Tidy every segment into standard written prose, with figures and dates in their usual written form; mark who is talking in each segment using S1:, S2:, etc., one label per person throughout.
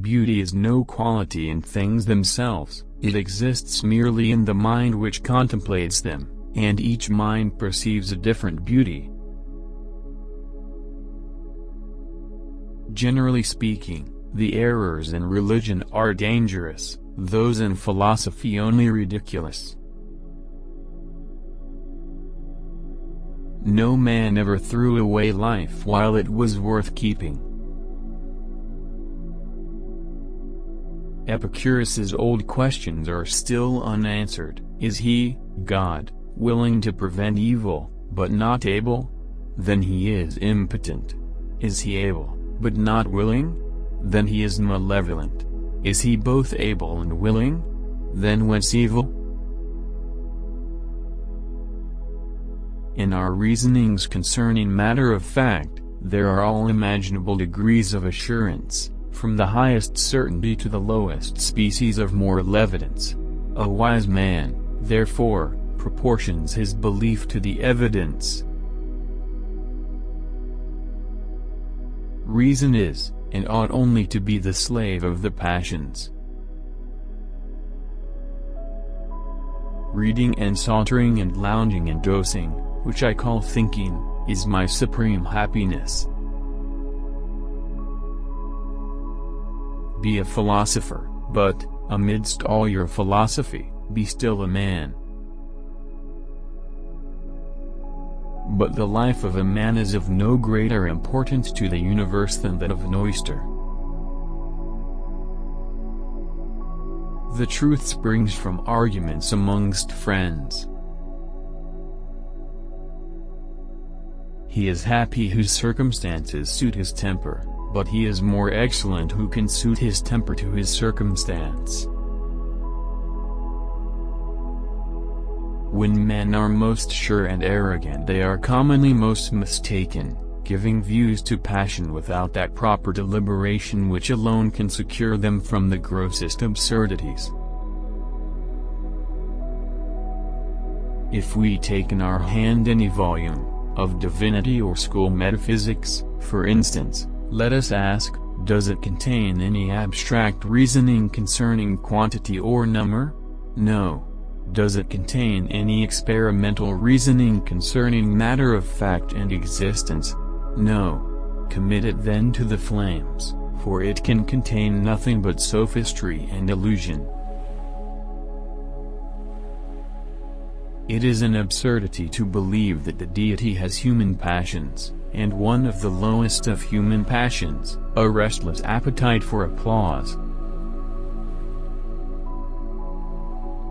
S1: Beauty is no quality in things themselves, it exists merely in the mind which contemplates them, and each mind perceives a different beauty. Generally speaking, the errors in religion are dangerous, those in philosophy only ridiculous. No man ever threw away life while it was worth keeping. Epicurus's old questions are still unanswered. Is he, God, willing to prevent evil, but not able? Then he is impotent. Is he able, but not willing? Then he is malevolent. Is he both able and willing? Then whence evil? In our reasonings concerning matter of fact, there are all imaginable degrees of assurance, from the highest certainty to the lowest species of moral evidence. A wise man, therefore, proportions his belief to the evidence. Reason is, and ought only to be, the slave of the passions. Reading and sauntering and lounging and dosing, which I call thinking, is my supreme happiness. Be a philosopher, but, amidst all your philosophy, be still a man. But the life of a man is of no greater importance to the universe than that of an oyster. The truth springs from arguments amongst friends. He is happy whose circumstances suit his temper, but he is more excellent who can suit his temper to his circumstance. When men are most sure and arrogant, they are commonly most mistaken, giving views to passion without that proper deliberation which alone can secure them from the grossest absurdities. If we take in our hand any volume, of divinity or school metaphysics, for instance, let us ask, does it contain any abstract reasoning concerning quantity or number? No. Does it contain any experimental reasoning concerning matter of fact and existence? No. Commit it then to the flames, for it can contain nothing but sophistry and illusion. It is an absurdity to believe that the deity has human passions, and one of the lowest of human passions, a restless appetite for applause.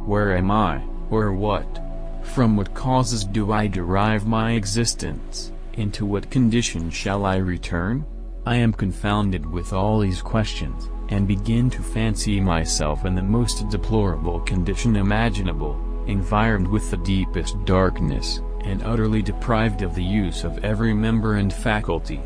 S1: Where am I, or what? From what causes do I derive my existence? Into what condition shall I return? I am confounded with all these questions, and begin to fancy myself in the most deplorable condition imaginable, environed with the deepest darkness, and utterly deprived of the use of every member and faculty.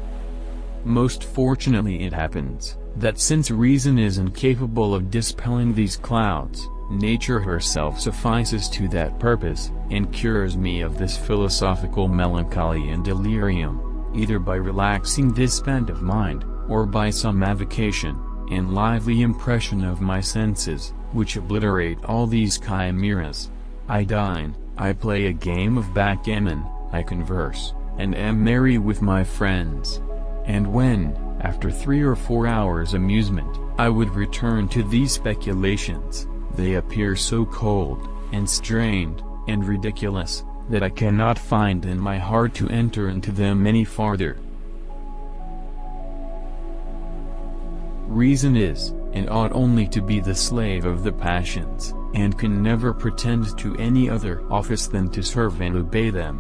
S1: Most fortunately it happens, that since reason is incapable of dispelling these clouds, nature herself suffices to that purpose, and cures me of this philosophical melancholy and delirium, either by relaxing this bent of mind, or by some avocation, and lively impression of my senses, which obliterate all these chimeras. I dine, I play a game of backgammon, I converse, and am merry with my friends. And when, after 3 or 4 hours' amusement, I would return to these speculations, they appear so cold, and strained, and ridiculous, that I cannot find in my heart to enter into them any farther. Reason is, and ought only to be, the slave of the passions, and can never pretend to any other office than to serve and obey them.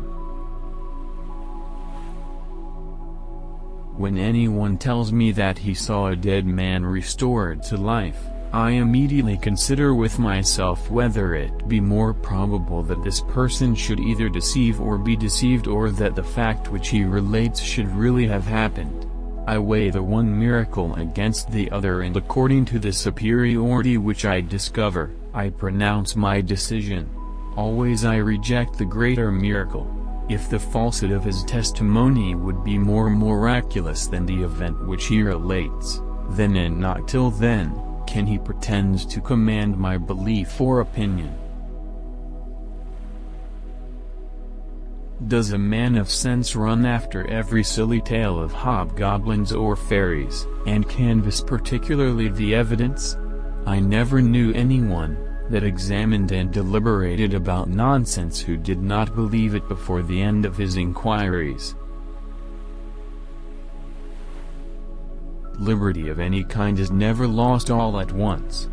S1: When anyone tells me that he saw a dead man restored to life, I immediately consider with myself whether it be more probable that this person should either deceive or be deceived, or that the fact which he relates should really have happened. I weigh the one miracle against the other, and according to the superiority which I discover, I pronounce my decision. Always I reject the greater miracle, if the falsehood of his testimony would be more miraculous than the event which he relates. then and not till then, can he pretend to command my belief or opinion. Does a man of sense run after every silly tale of hobgoblins or fairies, and canvass particularly the evidence? I never knew anyone that examined and deliberated about nonsense who did not believe it before the end of his inquiries. Liberty of any kind is never lost all at once.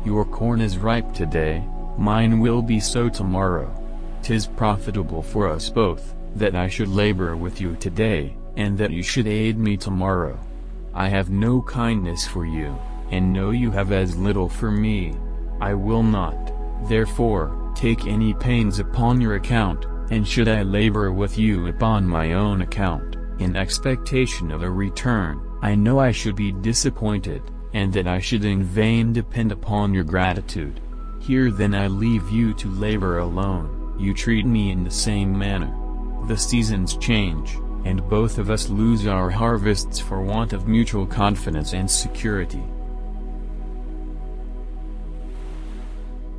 S1: Your corn is ripe today, mine will be so tomorrow. 'Tis profitable for us both, that I should labor with you today, and that you should aid me tomorrow. I have no kindness for you, and know you have as little for me. I will not, therefore, take any pains upon your account, and should I labor with you upon my own account, in expectation of a return, I know I should be disappointed, and that I should in vain depend upon your gratitude. Here then I leave you to labor alone, you treat me in the same manner. The seasons change, and both of us lose our harvests for want of mutual confidence and security.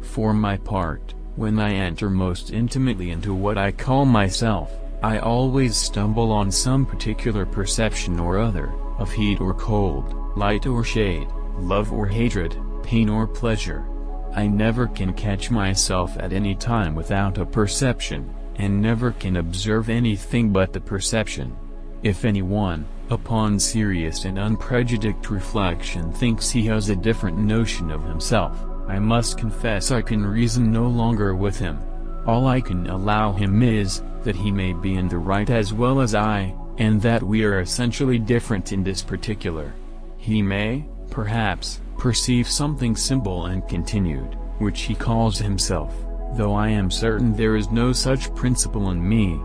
S1: For my part, when I enter most intimately into what I call myself, I always stumble on some particular perception or other, of heat or cold, light or shade, love or hatred, pain or pleasure. I never can catch myself at any time without a perception, and never can observe anything but the perception. If anyone, upon serious and unprejudiced reflection, thinks he has a different notion of himself, I must confess I can reason no longer with him. All I can allow him is, that he may be in the right as well as I, and that we are essentially different in this particular. He may, perhaps, perceive something simple and continued, which he calls himself, though I am certain there is no such principle in me.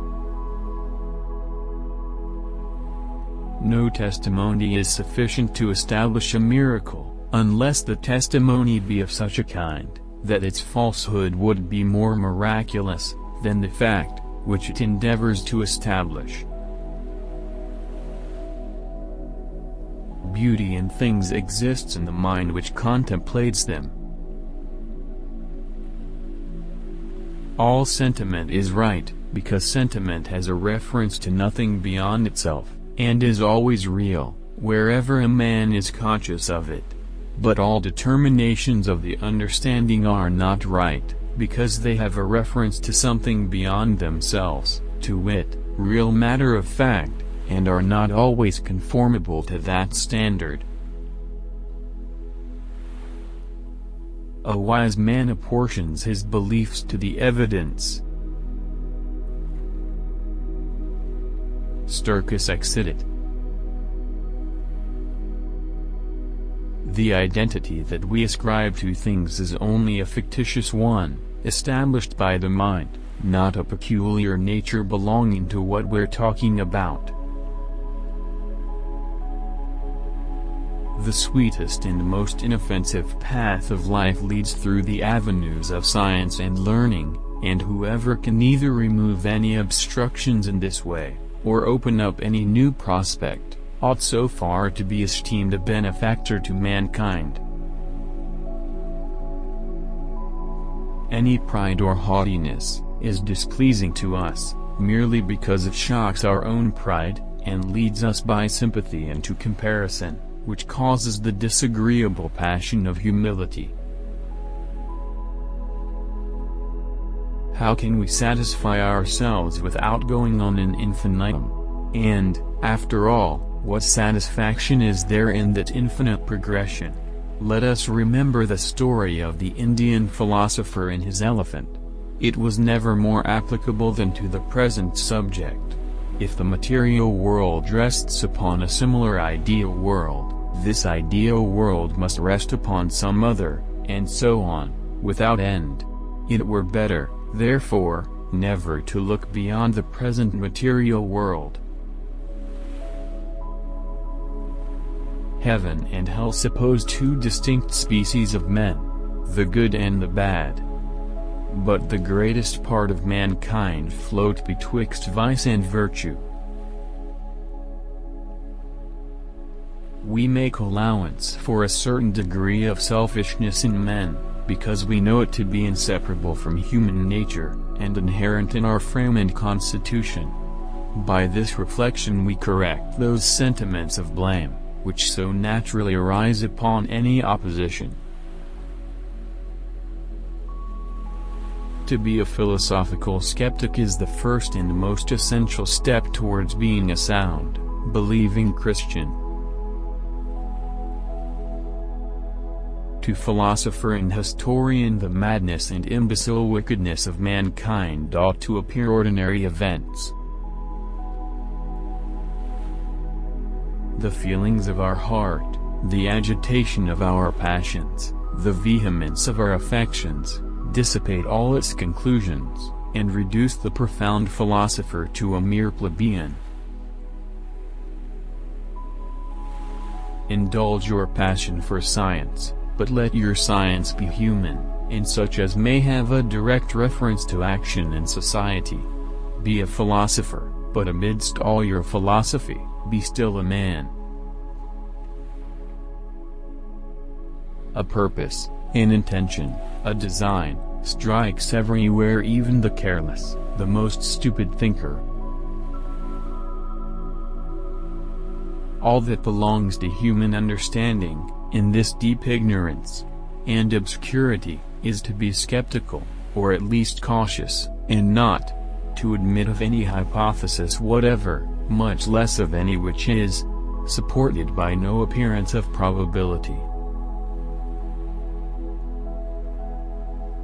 S1: No testimony is sufficient to establish a miracle, unless the testimony be of such a kind, that its falsehood would be more miraculous than the fact which it endeavors to establish. Beauty in things exists in the mind which contemplates them. All sentiment is right, because sentiment has a reference to nothing beyond itself, and is always real, wherever a man is conscious of it. But all determinations of the understanding are not right, because they have a reference to something beyond themselves, to wit, real matter of fact, and are not always conformable to that standard. A wise man apportions his beliefs to the evidence. Stercus excidit. The identity that we ascribe to things is only a fictitious one, established by the mind, not a peculiar nature belonging to what we're talking about. The sweetest and most inoffensive path of life leads through the avenues of science and learning, and whoever can either remove any obstructions in this way, or open up any new prospect, ought so far to be esteemed a benefactor to mankind. Any pride or haughtiness is displeasing to us, merely because it shocks our own pride, and leads us by sympathy into comparison, which causes the disagreeable passion of humility. How can we satisfy ourselves without going on an infinitum? And, after all, what satisfaction is there in that infinite progression? Let us remember the story of the Indian philosopher and his elephant. It was never more applicable than to the present subject. If the material world rests upon a similar ideal world, this ideal world must rest upon some other, and so on, without end. It were better, therefore, never to look beyond the present material world. Heaven and hell suppose two distinct species of men, the good and the bad. But the greatest part of mankind float betwixt vice and virtue. We make allowance for a certain degree of selfishness in men, because we know it to be inseparable from human nature, and inherent in our frame and constitution. By this reflection we correct those sentiments of blame, which so naturally arise upon any opposition. To be a philosophical skeptic is the first and most essential step towards being a sound, believing Christian. To philosopher and historian, the madness and imbecile wickedness of mankind ought to appear ordinary events. The feelings of our heart, the agitation of our passions, the vehemence of our affections, dissipate all its conclusions, and reduce the profound philosopher to a mere plebeian. Indulge your passion for science, but let your science be human, and such as may have a direct reference to action in society. Be a philosopher, but amidst all your philosophy, be still a man. A purpose, an intention, a design, strikes everywhere even the careless, the most stupid thinker. All that belongs to human understanding, in this deep ignorance and obscurity, is to be skeptical, or at least cautious, and not to admit of any hypothesis whatever, much less of any which is supported by no appearance of probability.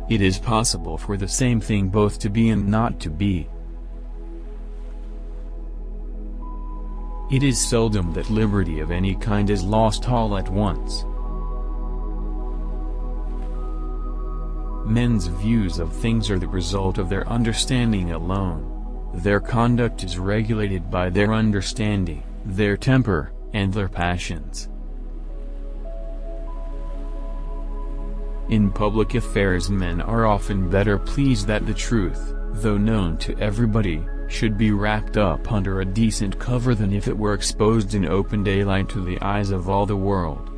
S1: It is possible for the same thing both to be and not to be. It is seldom that liberty of any kind is lost all at once. Men's views of things are the result of their understanding alone. Their conduct is regulated by their understanding, their temper, and their passions. In public affairs men are often better pleased that the truth, though known to everybody, should be wrapped up under a decent cover than if it were exposed in open daylight to the eyes of all the world.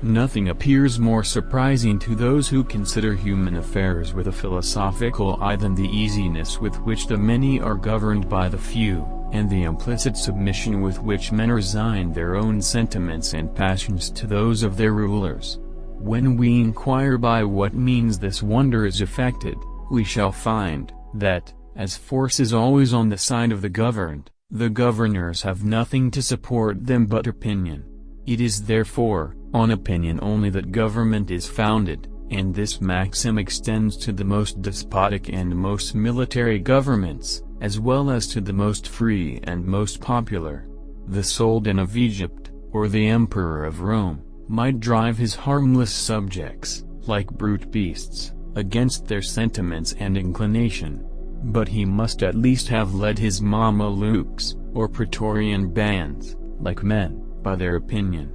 S1: Nothing appears more surprising to those who consider human affairs with a philosophical eye than the easiness with which the many are governed by the few, and the implicit submission with which men resign their own sentiments and passions to those of their rulers. When we inquire by what means this wonder is effected, we shall find that, as force is always on the side of the governed, the governors have nothing to support them but opinion. It is therefore on opinion only that government is founded, and this maxim extends to the most despotic and most military governments, as well as to the most free and most popular. The Sultan of Egypt, or the Emperor of Rome, might drive his harmless subjects, like brute beasts, against their sentiments and inclination. But he must at least have led his Mamelukes, or Praetorian bands, like men, by their opinion.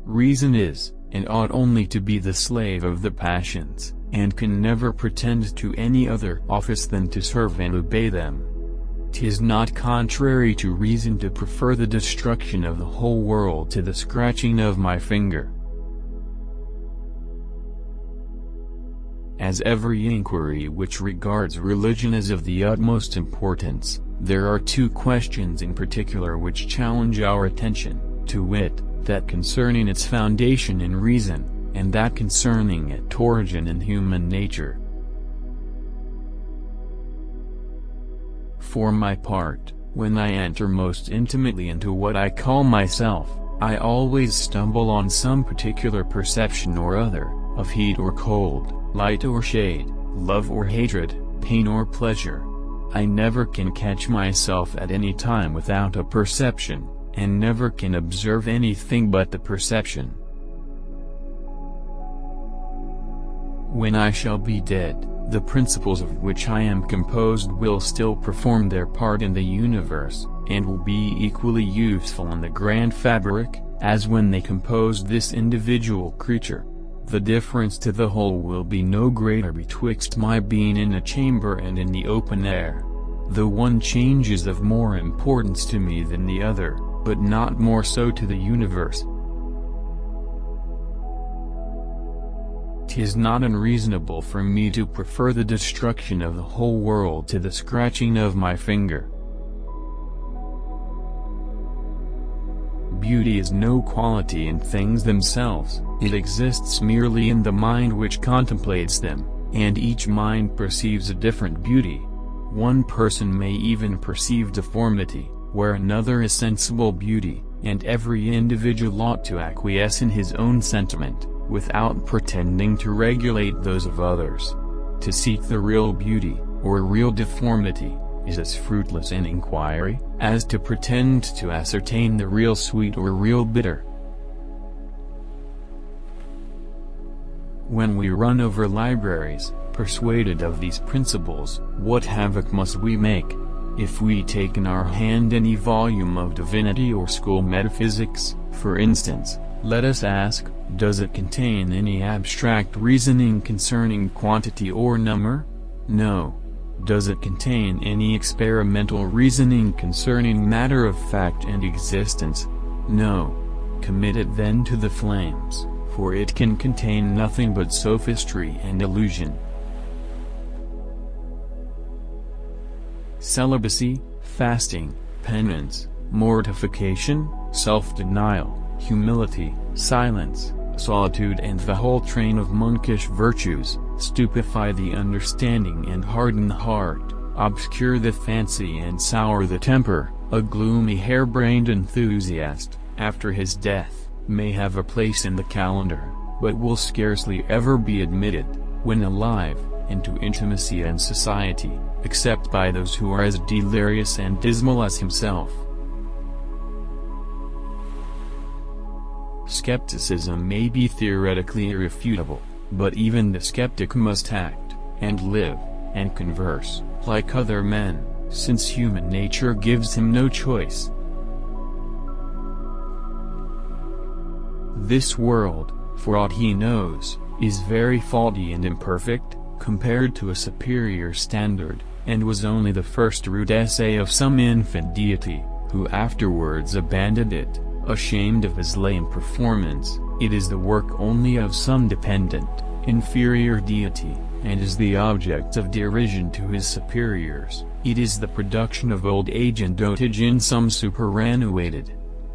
S1: Reason is, and ought only to be the slave of the passions, and can never pretend to any other office than to serve and obey them. 'Tis not contrary to reason to prefer the destruction of the whole world to the scratching of my finger. As every inquiry which regards religion is of the utmost importance, there are two questions in particular which challenge our attention, to wit, that concerning its foundation in reason, and that concerning its origin in human nature. For my part, when I enter most intimately into what I call myself, I always stumble on some particular perception or other, of heat or cold, light or shade, love or hatred, pain or pleasure. I never can catch myself at any time without a perception, and never can observe anything but the perception. When I shall be dead, the principles of which I am composed will still perform their part in the universe, and will be equally useful in the grand fabric, as when they composed this individual creature. The difference to the whole will be no greater betwixt my being in a chamber and in the open air. The one change is of more importance to me than the other, but not more so to the universe. 'Tis not unreasonable for me to prefer the destruction of the whole world to the scratching of my finger. Beauty is no quality in things themselves, it exists merely in the mind which contemplates them, and each mind perceives a different beauty. One person may even perceive deformity, where another is sensible beauty, and every individual ought to acquiesce in his own sentiment, without pretending to regulate those of others. To seek the real beauty, or real deformity, is as fruitless an inquiry, as to pretend to ascertain the real sweet or real bitter. When we run over libraries, persuaded of these principles, what havoc must we make? If we take in our hand any volume of divinity or school metaphysics, for instance, let us ask, does it contain any abstract reasoning concerning quantity or number? No. Does it contain any experimental reasoning concerning matter of fact and existence? No. Commit it then to the flames, for it can contain nothing but sophistry and illusion. Celibacy, fasting, penance, mortification, self-denial, humility, silence, solitude and the whole train of monkish virtues, stupefy the understanding and harden the heart, obscure the fancy and sour the temper. A gloomy harebrained enthusiast, after his death, may have a place in the calendar, but will scarcely ever be admitted, when alive, into intimacy and society, except by those who are as delirious and dismal as himself. Skepticism may be theoretically irrefutable, but even the skeptic must act, and live, and converse, like other men, since human nature gives him no choice. This world, for aught he knows, is very faulty and imperfect, compared to a superior standard, and was only the first rude essay of some infant deity, who afterwards abandoned it, ashamed of his lame performance. It is the work only of some dependent, inferior deity, and is the object of derision to his superiors. It is the production of old age and dotage in some superannuated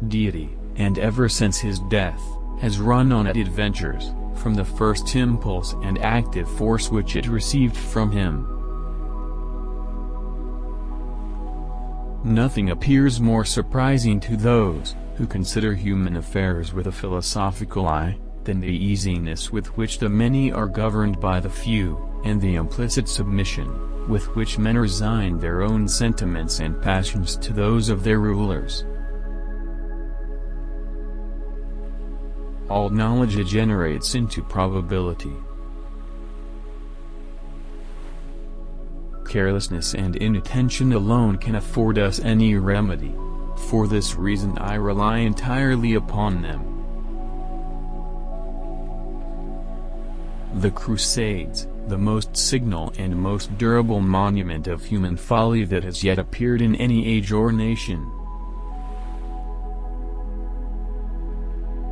S1: deity, and ever since his death, has run on at adventures, from the first impulse and active force which it received from him. Nothing appears more surprising to those who consider human affairs with a philosophical eye, than the easiness with which the many are governed by the few, and the implicit submission with which men resign their own sentiments and passions to those of their rulers. All knowledge degenerates into probability. Carelessness and inattention alone can afford us any remedy. For this reason I rely entirely upon them. The Crusades, the most signal and most durable monument of human folly that has yet appeared in any age or nation.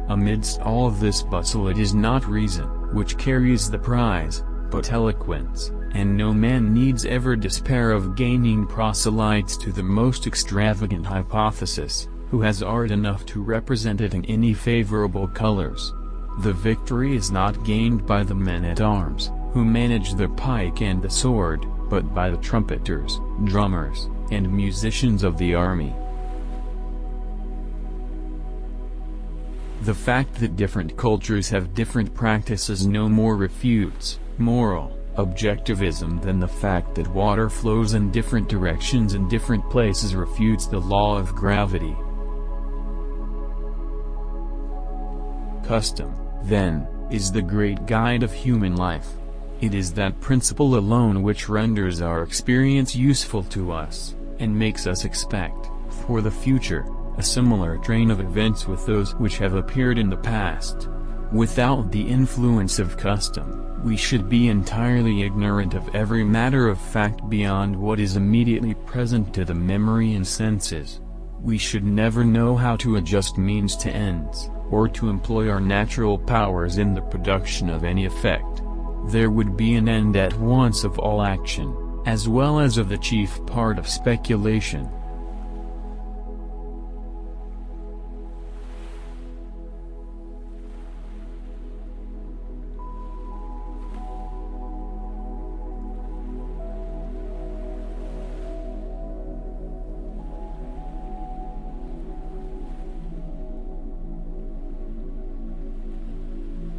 S1: Amidst all of this bustle it is not reason which carries the prize, but eloquence, and no man needs ever despair of gaining proselytes to the most extravagant hypothesis, who has art enough to represent it in any favorable colors. The victory is not gained by the men-at-arms, who manage the pike and the sword, but by the trumpeters, drummers, and musicians of the army. The fact that different cultures have different practices no more refutes moral objectivism than the fact that water flows in different directions in different places refutes the law of gravity. Custom, then, is the great guide of human life. It is that principle alone which renders our experience useful to us, and makes us expect, for the future, a similar train of events with those which have appeared in the past. Without the influence of custom, we should be entirely ignorant of every matter of fact beyond what is immediately present to the memory and senses. We should never know how to adjust means to ends, or to employ our natural powers in the production of any effect. There would be an end at once of all action, as well as of the chief part of speculation.